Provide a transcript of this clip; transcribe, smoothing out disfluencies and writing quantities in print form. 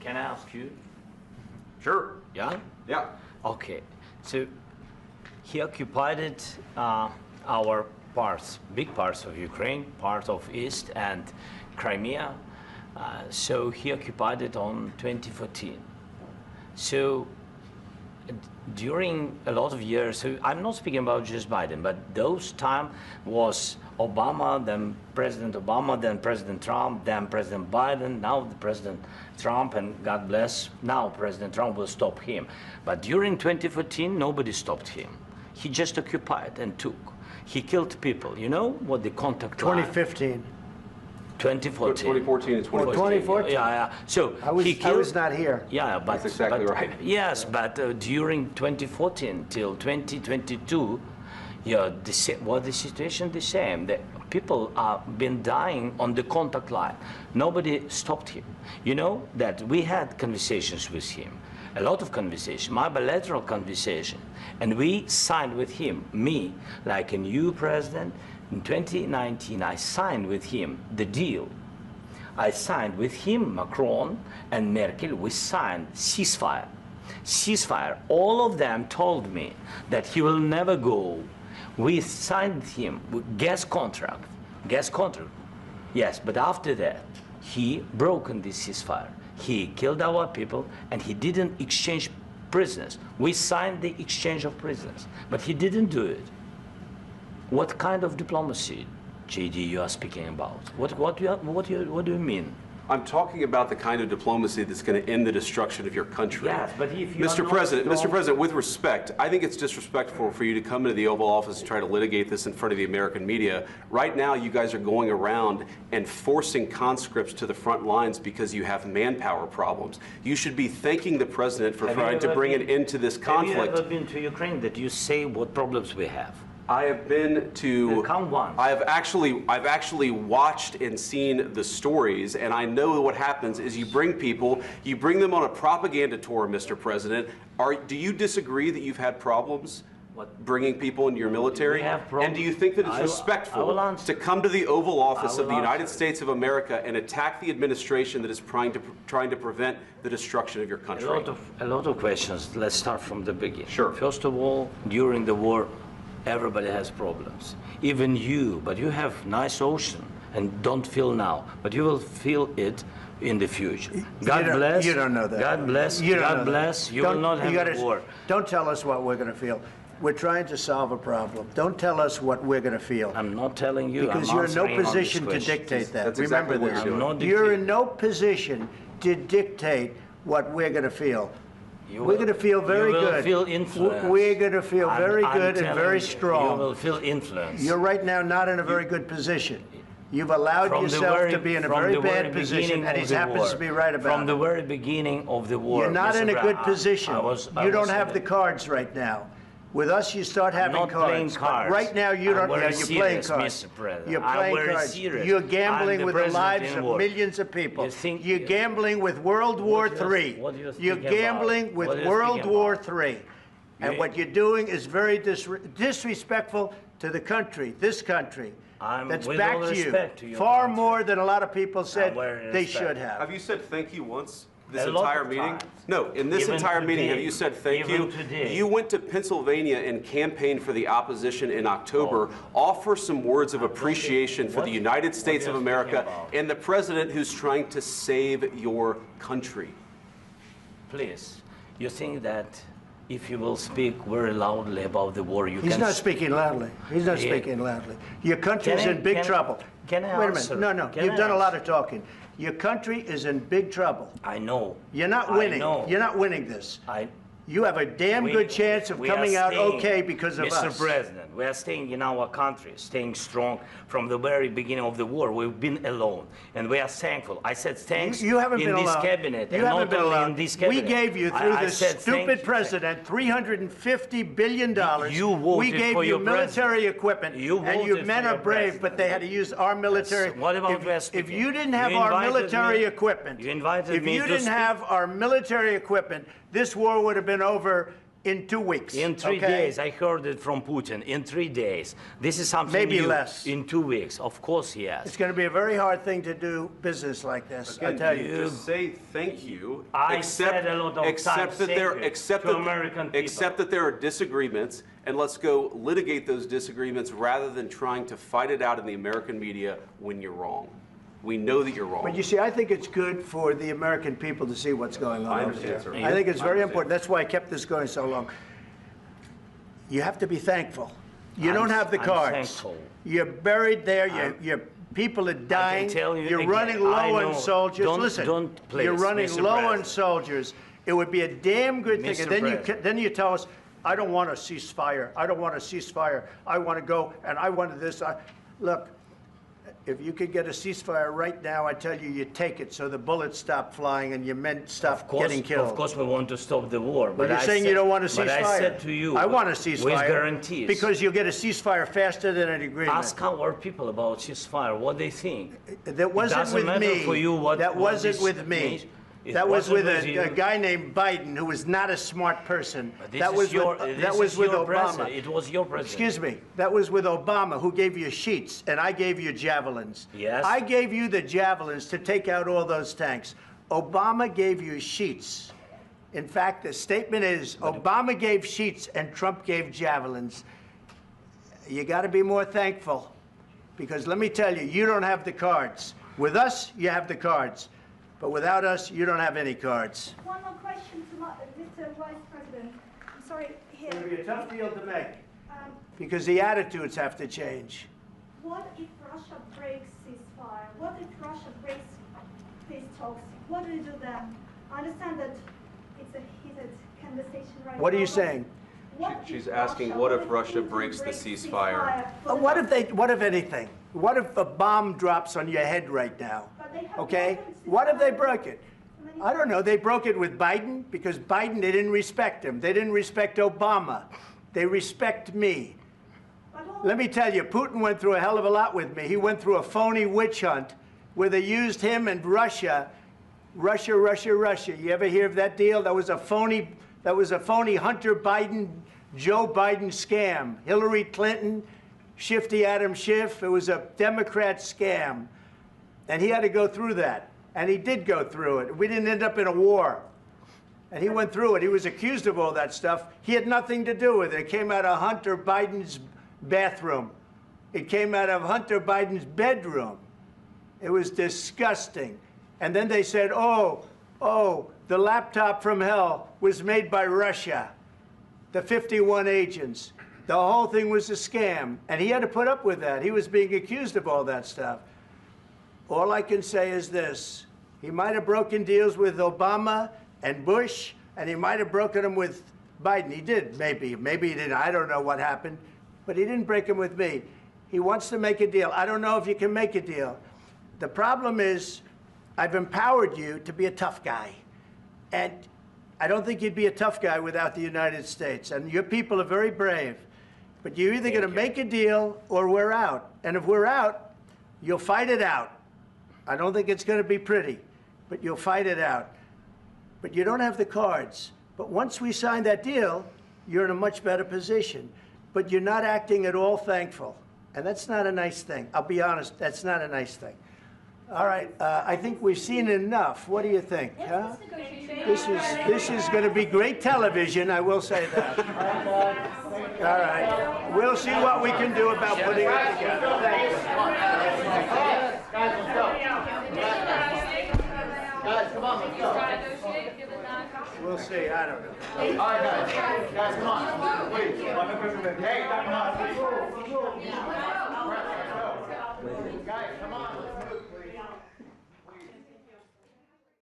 Can I ask you? Sure. Yeah? Yeah. Okay. So he occupied it, our parts, big parts of Ukraine, part of East and Crimea. So he occupied it on 2014. So during a lot of years, so I'm not speaking about just Biden, but those time was Obama, then President Obama, then President Trump, then President Biden, now the President Trump, and God bless, now President Trump will stop him. But during 2014, nobody stopped him. He just occupied and took. He killed people. You know what the contact 2015. 2014. 2014 and 2015. 2014. Yeah. So I was not here. Yeah, but that's exactly right. Yes, but during 2014 till 2022, yeah, the situation the same. The people have been dying on the contact line. Nobody stopped him. You know that we had conversations with him, a lot of conversation, my bilateral conversation, and we signed with him, me, like a new president. In 2019, I signed with him the deal. I signed with him, Macron and Merkel, we signed ceasefire. Ceasefire. All of them told me that he will never go. We signed him with gas contract. Yes, but after that, he broken this ceasefire. He killed our people and he didn't exchange prisoners. We signed the exchange of prisoners, but he didn't do it. What kind of diplomacy, JD, you are speaking about? What do you mean? I'm talking about the kind of diplomacy that's going to end the destruction of your country. Yes, but if you Mr. President, with respect, I think it's disrespectful for you to come into the Oval Office and try to litigate this in front of the American media. Right now, you guys are going around and forcing conscripts to the front lines because you have manpower problems. You should be thanking the President for trying to bring an end to this conflict. Have you ever been to Ukraine that you say what problems we have? I have been to. Count once. I've actually watched and seen the stories, and I know what happens is you bring them on a propaganda tour, Mr. President. Do you disagree that you've had problems bringing people into your military? And do you think that it's respectful to come to the Oval Office of the United States of America and attack the administration that is trying to prevent the destruction of your country? A lot of questions. Let's start from the beginning. Sure. First of all, during the war, everybody has problems, even you, but you have nice ocean and don't feel now, but you will feel it in the future. God bless. You don't know that. God bless. God bless. You will not have a war. Don't tell us what we're going to feel. We're trying to solve a problem. Don't tell us what we're going to feel. I'm not telling you. Because you're in no position to dictate that. That's Remember exactly this. You're in no position to dictate what we're going to feel. We're going to feel very good. You will feel influence. We're going to feel very good and very strong. You will feel influence. You're right now not in a very good position. You've allowed yourself to be in a very bad position, and he happens to be right about it. From the very beginning of the war. You're not in a good position. You don't have the cards right now. With us, you start having cards. But right now, you don't. You're playing cards. You're playing cards. You're gambling with the lives of millions of people. You're gambling with World War III. You're gambling with World War III. And what you're doing is very disrespectful to the country, this country. That's back to you. Far more than a lot of people said they should have. Have you said thank you once? This entire meeting? No, in this entire meeting, have you said thank you? You went to Pennsylvania and campaigned for the opposition in October. Offer some words of appreciation for the United States of America and the president who's trying to save your country. Please, you think that if you will speak very loudly about the war, you can... He's not speaking loudly. He's not speaking loudly. Your country's in big trouble. Can I Wait a minute. No. You've done a lot of talking. Your country is in big trouble. I know. You're not winning. You're not winning this. You have a damn good chance of coming out okay because of us. Mr. President, we are staying in our country, staying strong from the very beginning of the war. We've been alone, and we are thankful. I said thanks you haven't in been this alone. cabinet, you and haven't not been only alone. in this cabinet. We gave you, through this stupid president, $350 billion. You voted we gave for you your military equipment, and your men are brave, but they had to use our military. Yes. What about if you didn't have our military equipment, you invited if me you to didn't have our military equipment, this war would have been over in 2 weeks. In 3 days, I heard it from Putin. In 3 days, this is something maybe new. less. In 2 weeks, of course, yes. It's going to be a very hard thing to do business like this. Again, I tell you. Just say thank you. I said a lot of times except that there are disagreements, and let's go litigate those disagreements rather than trying to fight it out in the American media when you're wrong. We know that you're wrong. But you see, I think it's good for the American people to see what's going on. I understand, sir. I think it's very important. That's why I kept this going so long. You have to be thankful. You don't have the cards. Thankful. You're buried there. Your people are dying. I can tell you you're again, running low on soldiers. Listen, please, you're running Mr. low President. on soldiers. It would be a damn good thing. Mr. And then you tell us, I don't want a ceasefire. I don't want a ceasefire. I want to go, and I want this. Look, if you could get a ceasefire right now, I tell you, you take it so the bullets stop flying and your men stop getting killed. Of course, we want to stop the war. But you're saying you don't want a ceasefire. But I said to you, I want a ceasefire. with guarantees. Because you'll get a ceasefire faster than an agreement. Ask our people about ceasefire, what they think. That wasn't with me. For you what, that wasn't with me. That was with a guy named Biden, who was not a smart person. That was with Obama. It was your president. Excuse me. That was with Obama, who gave you sheets, and I gave you javelins. Yes. I gave you the javelins to take out all those tanks. Obama gave you sheets. In fact, the statement is Obama gave sheets and Trump gave javelins. You got to be more thankful, because let me tell you, you don't have the cards. With us, you have the cards. But without us, you don't have any cards. One more question to Mr. Vice President. I'm sorry, here. It's going to be a tough deal to make, because the attitudes have to change. What if Russia breaks ceasefire? What if Russia breaks peace talks? What do you do then? I understand that it's a heated conversation right now. What are you saying? She's asking, what if Russia breaks the ceasefire? What if anything? What if a bomb drops on your head right now? Okay? What if they broke it? I don't know. They broke it with Biden because Biden, they didn't respect him. They didn't respect Obama. They respect me. Let me tell you, Putin went through a hell of a lot with me. He went through a phony witch hunt where they used him and Russia. Russia. You ever hear of that deal? That was a phony Hunter Biden, Joe Biden scam. Hillary Clinton, Shifty Adam Schiff. It was a Democrat scam. And he had to go through that. And he did go through it. We didn't end up in a war. And he went through it. He was accused of all that stuff. He had nothing to do with it. It came out of Hunter Biden's bathroom. It came out of Hunter Biden's bedroom. It was disgusting. And then they said, oh, the laptop from hell was made by Russia. The 51 agents. The whole thing was a scam. And he had to put up with that. He was being accused of all that stuff. All I can say is this. He might have broken deals with Obama and Bush, and he might have broken them with Biden. He did, maybe. Maybe he didn't. I don't know what happened. But he didn't break them with me. He wants to make a deal. I don't know if you can make a deal. The problem is I've empowered you to be a tough guy. And I don't think you'd be a tough guy without the United States. And your people are very brave. But you're either going to make a deal or we're out. And if we're out, you'll fight it out. I don't think it's going to be pretty, but you'll fight it out. But you don't have the cards. But once we sign that deal, you're in a much better position. But you're not acting at all thankful. And that's not a nice thing. I'll be honest, that's not a nice thing. All right, I think we've seen enough. What do you think? Huh? This is going to be great television, I will say that. All right. We'll see what we can do about putting it together. Thank you. Guys, let's go. Guys, come on, let's go. We'll see. I don't know. All right, guys. Guys, come on. Wait. Hey, come on.